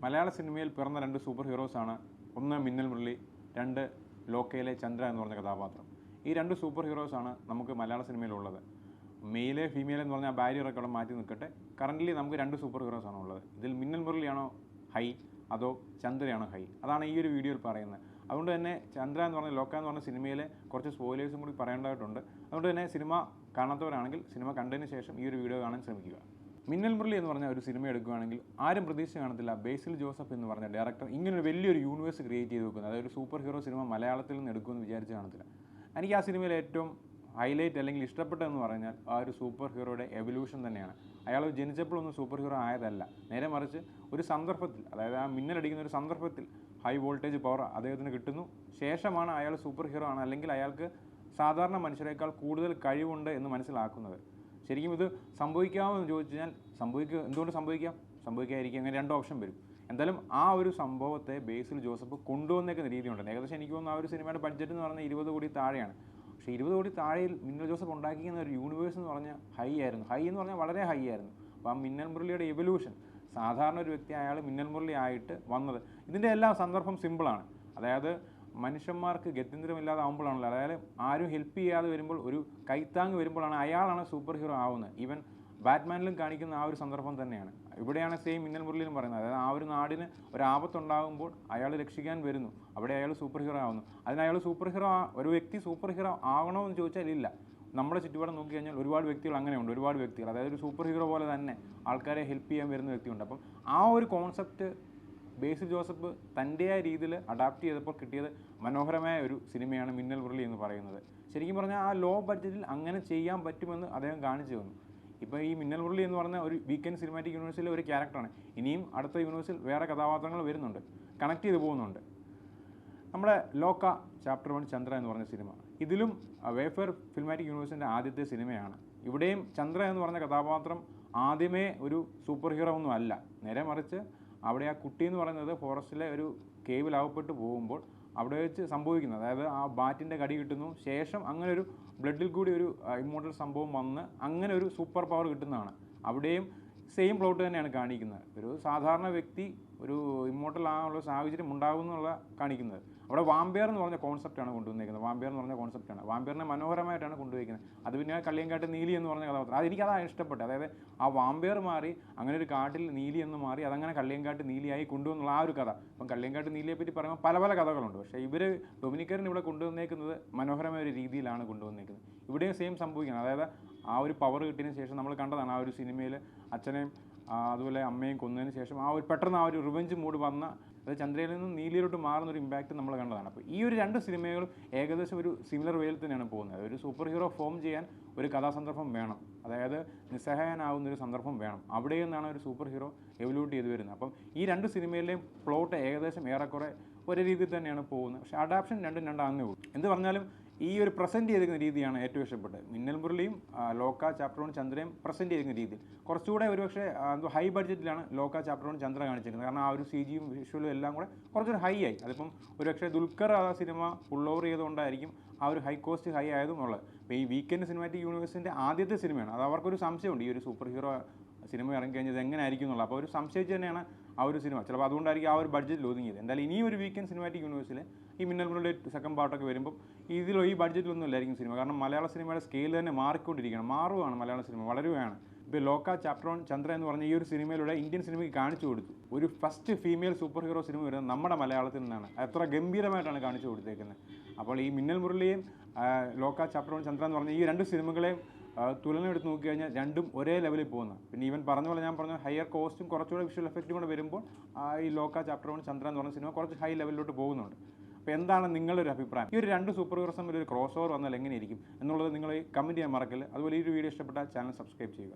മലയാള സിനിമയിൽ പിറന്ന രണ്ട് സൂപ്പർ ഹീറോസാണ്. ഒന്ന് മിന്നൽ മുരളി, രണ്ട് ലോക്കയിലെ ചന്ദ്ര എന്ന് പറഞ്ഞ കഥാപാത്രം. ഈ രണ്ട് സൂപ്പർ ഹീറോസാണ് നമുക്ക് മലയാള സിനിമയിലുള്ളത്. മെയിലെ ഫീമെയിൽ എന്ന് പറഞ്ഞാൽ ബാരിയറൊക്കെ അവിടെ മാറ്റി നിൽക്കട്ടെ. കറൻ്റ്ലി നമുക്ക് രണ്ട് സൂപ്പർ ഹീറോസാണ് ഉള്ളത്. ഇതിൽ മിന്നൽ മുരളിയാണോ ഹൈ അതോ ചന്ദ്രയാണോ ഹൈ? അതാണ് ഈ ഒരു വീഡിയോയിൽ പറയുന്നത്. അതുകൊണ്ട് തന്നെ ചന്ദ്ര എന്ന് പറഞ്ഞ ലോക്ക എന്ന് പറഞ്ഞ സിനിമയിലെ കുറച്ച് സ്പോയിലേഴ്സും കൂടി പറയേണ്ടതായിട്ടുണ്ട്. അതുകൊണ്ട് തന്നെ സിനിമ കാണാത്തവരാണെങ്കിൽ സിനിമ കണ്ടതിന് ശേഷം ഈ ഒരു വീഡിയോ കാണാൻ ശ്രമിക്കുക. മിന്നൽ മുരളി എന്ന് പറഞ്ഞ ഒരു സിനിമ എടുക്കുകയാണെങ്കിൽ ആരും പ്രതീക്ഷ കാണത്തില്ല ബേസിൽ ജോസഫ് എന്ന് പറഞ്ഞ ഡയറക്ടർ ഇങ്ങനൊരു വലിയൊരു യൂണിവേഴ്സ് ക്രിയേറ്റ് ചെയ്ത് വെക്കുന്നത്, അതായത് ഒരു സൂപ്പർ ഹീറോ സിനിമ മലയാളത്തിൽ നിന്ന് എടുക്കുമെന്ന് വിചാരിച്ച് കാണത്തില്ല. എനിക്ക് ആ സിനിമയിൽ ഏറ്റവും ഹൈലൈറ്റ് അല്ലെങ്കിൽ ഇഷ്ടപ്പെട്ടതെന്ന് പറഞ്ഞാൽ ആ ഒരു സൂപ്പർ ഹീറോയുടെ എവല്യൂഷൻ തന്നെയാണ്. അയാൾ ജനിച്ചപ്പോഴൊന്നും സൂപ്പർ ഹീറോ ആയതല്ല, നേരെ മറിച്ച് ഒരു സന്ദർഭത്തിൽ, അതായത് ആ മിന്നലടിക്കുന്ന ഒരു സന്ദർഭത്തിൽ ഹൈ വോൾട്ടേജ് പവർ അദ്ദേഹത്തിന് കിട്ടുന്നു. ശേഷമാണ് അയാൾ സൂപ്പർ ഹീറോ ആണ്, അല്ലെങ്കിൽ അയാൾക്ക് സാധാരണ മനുഷ്യരെക്കാൾ കൂടുതൽ കഴിവുണ്ട് എന്ന് മനസ്സിലാക്കുന്നത്. ശരിക്കും ഇത് സംഭവിക്കാമോ എന്ന് ചോദിച്ചു കഴിഞ്ഞാൽ എന്തുകൊണ്ട് സംഭവിക്കാതിരിക്കും? അങ്ങനെ രണ്ട് ഓപ്ഷൻ വരും. എന്തായാലും ആ ഒരു സംഭവത്തെ ബേസിൽ ജോസഫ് കൊണ്ടുവന്നേക്കുന്ന രീതിയുണ്ട്. ഏകദേശം എനിക്ക് തോന്നുന്നു ആ ഒരു സിനിമയുടെ ബഡ്ജറ്റ് എന്ന് പറഞ്ഞാൽ 20 കോടി താഴെയാണ്. പക്ഷേ 20 കോടി താഴെയിൽ മിന്നൽ ജോസഫ് ഉണ്ടാക്കിക്കുന്ന ഒരു യൂണിവേഴ്സ് എന്ന് പറഞ്ഞാൽ ഹൈ ആയിരുന്നു. ഹൈ എന്ന് പറഞ്ഞാൽ വളരെ ഹൈ ആയിരുന്നു. അപ്പോൾ ആ മിന്നൽ മുരളിയുടെ എവല്യൂഷൻ, സാധാരണ ഒരു വ്യക്തി അയാൾ മിന്നൽ മുരളി ആയിട്ട് വന്നത്, ഇതിൻ്റെ എല്ലാം സന്ദർഭം സിമ്പിളാണ്. അതായത് മനുഷ്യന്മാർക്ക് ഗത്യന്തരമില്ലാതാവുമ്പോഴാണല്ലോ, അതായത് ആരും ഹെൽപ്പ് ചെയ്യാതെ വരുമ്പോൾ, ഒരു കൈത്താങ് വരുമ്പോഴാണ് അയാളാണ് സൂപ്പർ ഹീറോ ആവുന്നത്. ഈവൻ ബാറ്റ്മാനിലും കാണിക്കുന്ന ആ ഒരു സന്ദർഭം തന്നെയാണ് ഇവിടെയാണ് സെയിം മിന്നൽ മുരളിയിലും പറയുന്നത്. അതായത് ആ ഒരു നാടിന് ഒരാപത്തുണ്ടാകുമ്പോൾ അയാൾ രക്ഷിക്കാൻ വരുന്നു, അവിടെ അയാൾ സൂപ്പർ ഹീറോ ആവുന്നു. അതിന് സൂപ്പർ ഹീറോ, ഒരു വ്യക്തി സൂപ്പർ ഹീറോ ആകണോ എന്ന് ചോദിച്ചാൽ ഇല്ല. നമ്മുടെ ചുറ്റുപാടും നോക്കി കഴിഞ്ഞാൽ ഒരുപാട് വ്യക്തികൾ അങ്ങനെയുണ്ട്. ഒരുപാട് വ്യക്തികൾ, അതായത് ഒരു സൂപ്പർ ഹീറോ പോലെ തന്നെ ആൾക്കാരെ ഹെൽപ്പ് ചെയ്യാൻ വരുന്ന വ്യക്തിയുണ്ട്. അപ്പം ആ ഒരു കോൺസെപ്റ്റ് ബേസിൽ ജോസഫ് തൻ്റെതായ രീതിയിൽ അഡാപ്റ്റ് ചെയ്തപ്പോൾ കിട്ടിയത് മനോഹരമായ ഒരു സിനിമയാണ് മിന്നൽ മുരളി എന്ന് പറയുന്നത്. ശരിക്കും പറഞ്ഞാൽ ആ ലോ ബഡ്ജറ്റിൽ അങ്ങനെ ചെയ്യാൻ പറ്റുമെന്ന് അദ്ദേഹം കാണിച്ചു തന്നു. ഇപ്പോൾ ഈ മിന്നൽ മുരളി എന്ന് പറഞ്ഞ ഒരു വീക്കെൻഡ് സിനിമാറ്റിക് യൂണിവേഴ്സിലെ ഒരു ക്യാരക്ടറാണ്. ഇനിയും അടുത്ത യൂണിവേഴ്സിൽ വേറെ കഥാപാത്രങ്ങൾ വരുന്നുണ്ട്, കണക്ട് ചെയ്ത് പോകുന്നുണ്ട്. നമ്മുടെ ലോക്ക ചാപ്റ്റർ 1 ചന്ദ്ര എന്ന് പറഞ്ഞ സിനിമ, ഇതിലും വേഫെയർ ഫിൽമാറ്റിക് യൂണിവേഴ്സിൻ്റെ ആദ്യത്തെ സിനിമയാണ്. ഇവിടെയും ചന്ദ്ര എന്ന് പറഞ്ഞ കഥാപാത്രം ആദ്യമേ ഒരു സൂപ്പർ ഹീറോ ഒന്നും അല്ല, നേരെ മറിച്ച് അവിടെ ആ കുട്ടി എന്ന് പറയുന്നത് ഫോറസ്റ്റിലെ ഒരു കേവിൽ അകപ്പെട്ട് പോകുമ്പോൾ അവിടെ വെച്ച് സംഭവിക്കുന്നത്, അതായത് ആ ബാറ്റിൻ്റെ കടി കിട്ടുന്നു, ശേഷം അങ്ങനെ ഒരു ബ്ലഡിൽ കൂടി ഒരു ഇമ്മോർട്ടൽ സംഭവം വന്ന് അങ്ങനെ ഒരു സൂപ്പർ പവർ കിട്ടുന്നതാണ്. അവിടെയും സെയിം പ്ലോട്ട് തന്നെയാണ് കാണിക്കുന്നത്. ഒരു സാധാരണ വ്യക്തി ഒരു ഇമ്മോർട്ടൽ ആകാനുള്ള സാഹചര്യം ഉണ്ടാകുമെന്നുള്ള കാണിക്കുന്നത്. അവിടെ വാമ്പയർ എന്ന് പറഞ്ഞ കോൺസെപ്റ്റാണ് കൊണ്ടുവന്നിരിക്കുന്നത്. വാമ്പയറിനെ മനോഹരമായിട്ടാണ് കൊണ്ടുവയ്ക്കുന്നത്. അത് പിന്നെ കള്ളിയങ്കാട്ട് നീലി എന്ന് പറഞ്ഞ കഥാപാത്രം, അതെനിക്കതാണ് ഇഷ്ടപ്പെട്ടത്. അതായത് ആ വാമ്പയർ മാറി അങ്ങനെ ഒരു കാട്ടിൽ നീലി എന്ന് മാറി അതങ്ങനെ കള്ളിയങ്കാട്ട് നീലിയായി കൊണ്ടുവന്നുള്ള ആ ഒരു കഥ. അപ്പം കള്ളിയങ്കാട്ട് നീലിയെ പറ്റി പറയുമ്പോൾ പല കഥകളുണ്ട്. പക്ഷേ ഇവർ ഡൊമിനിക്കറിന് ഇവിടെ കൊണ്ടുവന്നേക്കുന്നത് മനോഹരമായ ഒരു രീതിയിലാണ് കൊണ്ടുവന്നേക്കുന്നത്. ഇവിടെയും സെയിം സംഭവിക്കുന്നത്. അതായത് ആ ഒരു പവർ കിട്ടിയതിന് ശേഷം നമ്മൾ കണ്ടതാണ് ആ ഒരു സിനിമയിൽ അച്ഛനെയും അതുപോലെ അമ്മയും കൊന്നതിന് ശേഷം ആ ഒരു പെട്ടെന്ന് ആ ഒരു റിവെഞ്ച് മൂഡ് വന്ന, അത് ചന്ദ്രയിൽ നിന്ന് നീലിയിലോട്ട് മാറുന്നൊരു ഇമ്പാക്റ്റ് നമ്മൾ കണ്ടതാണ്. അപ്പോൾ ഈ ഒരു രണ്ട് സിനിമകളും ഏകദേശം ഒരു സിമിലർ വേയിൽ തന്നെയാണ് പോകുന്നത്. ഒരു സൂപ്പർ ഹീറോ ഫോം ചെയ്യാൻ ഒരു കഥാസന്ദർഭം വേണം, അതായത് നിസ്സഹായനാവുന്നൊരു സന്ദർഭം വേണം. അവിടെ നിന്നാണ് ഒരു സൂപ്പർ ഹീറോ എവല്യൂട്ട് ചെയ്ത് വരുന്നത്. അപ്പം ഈ രണ്ട് സിനിമയിലെയും പ്ലോട്ട് ഏകദേശം ഏറെക്കുറെ ഒരേ രീതിയിൽ തന്നെയാണ് പോകുന്നത്. പക്ഷേ അഡാപ്ഷൻ രണ്ടാന്നേ ഉള്ളൂ. എന്ത് പറഞ്ഞാലും ഈ ഒരു പ്രസൻറ്റ് ചെയ്തിരിക്കുന്ന രീതിയാണ് ഏറ്റവും ഇഷ്ടപ്പെട്ടത്. മിന്നൽ മുരളിയും ലോക്ക ചാപ്റ്റർ 1 ചന്ദ്രയും പ്രസൻറ്റ് ചെയ്തിരിക്കുന്ന രീതിയിൽ കുറച്ചുകൂടെ ഒരുപക്ഷെ ഹൈ ബഡ്ജറ്റിലാണ് ലോക്ക ചാപ്റ്റർ 1 ചന്ദ്ര കാണിച്ചിരിക്കുന്നത്. കാരണം ആ ഒരു CG യും വിഷ്വലും എല്ലാം കൂടെ കുറച്ചൊരു ഹൈ ആയി. അതിപ്പം ഒരുപക്ഷെ ദുൽഖർ ആ സിനിമ ഫുൾ ഓവർ ചെയ്തുകൊണ്ടായിരിക്കും ആ ഒരു ഹൈ കോസ്റ്റ് ഹൈ ആയതെന്നുള്ളത്. ഇപ്പോൾ ഈ വീക്കെൻഡ് സിനിമാറ്റിക് യൂണിവേഴ്സിൻ്റെ ആദ്യത്തെ സിനിമയാണ്. അത് അവർക്കൊരു സംശയമുണ്ട്, ഈ ഒരു സൂപ്പർ ഹീറോ സിനിമ ഇറങ്ങിക്കഴിഞ്ഞത് എങ്ങനെ ആയിരിക്കും എന്നുള്ളത്. അപ്പോൾ ഒരു സംശയിച്ച് തന്നെയാണ് ആ ഒരു സിനിമ, ചിലപ്പോൾ അതുകൊണ്ടായിരിക്കും ആ ഒരു ബഡ്ജറ്റിൽ ഒതുങ്ങിയത്. എന്തായാലും ഇനി ഒരു വീക്കെൻഡ് സിനിമാറ്റിക് യൂണിവേഴ്സിൽ ഈ മിന്നൽ മുരളിയുടെ സെക്കൻഡ് പാർട്ടൊക്കെ വരുമ്പോൾ ഈ ബഡ്ജറ്റിലൊന്നും ഇല്ലായിരിക്കും സിനിമ. കാരണം മലയാള സിനിമയുടെ സ്കെയിൽ തന്നെ മാറുകയാണ് മലയാള സിനിമ, വളരുകയാണ്. ഇപ്പോൾ ലോക്ക ചാപ്റ്റർ 1 ചന്ദ്ര എന്ന് പറഞ്ഞ ഈ ഒരു സിനിമയിലൂടെ ഇന്ത്യൻ സിനിമയ്ക്ക് കാണിച്ചു കൊടുത്തു. ഒരു first female super hero cinema വരുന്നത് നമ്മുടെ മലയാളത്തിൽ നിന്നാണ്. എത്ര ഗംഭീരമായിട്ടാണ് കാണിച്ചു കൊടുത്തേക്കുന്നത്. അപ്പോൾ ഈ മിന്നൽ മുരളിയും ലോക്ക ചാപ്റ്റർ 1 ചന്ദ്ര എന്ന് പറഞ്ഞ ഈ രണ്ട് സിനിമകളെയും തുലനം എടുത്ത് നോക്കി കഴിഞ്ഞാൽ രണ്ടും ഒരേ ലെവലിൽ പോകുന്ന, പിന്നെ ഈവൻ ഞാൻ പറഞ്ഞ ഹയർ കോസ്റ്റും കുറച്ചുകൂടെ വിഷ്വൽ എഫക്റ്റും കൂടെ വരുമ്പോൾ ഈ ലോക്ക ചാപ്റ്റർ 1 ചന്ദ്ര എന്ന് പറഞ്ഞ സിനിമ കുറച്ച് ഹൈ ലെവലിലോട്ട് പോകുന്നുണ്ട്. അപ്പോൾ എന്താണ് നിങ്ങളുടെ ഒരു അഭിപ്രായം? ഈ ഒരു രണ്ട് സൂപ്പർ ഹീറോസ് തമ്മിൽ ഒരു ക്രോസ് ഓവർ വന്നാൽ എങ്ങനെയിരിക്കും എന്നുള്ളത് നിങ്ങൾ കമൻറ്റ് ചെയ്യാൻ മറക്കല്ല. അതുപോലെ ഈ ഒരു വീഡിയോ ഇഷ്ടപ്പെട്ടാൽ ചാനൽ സബ്സ്ക്രൈബ് ചെയ്യുക.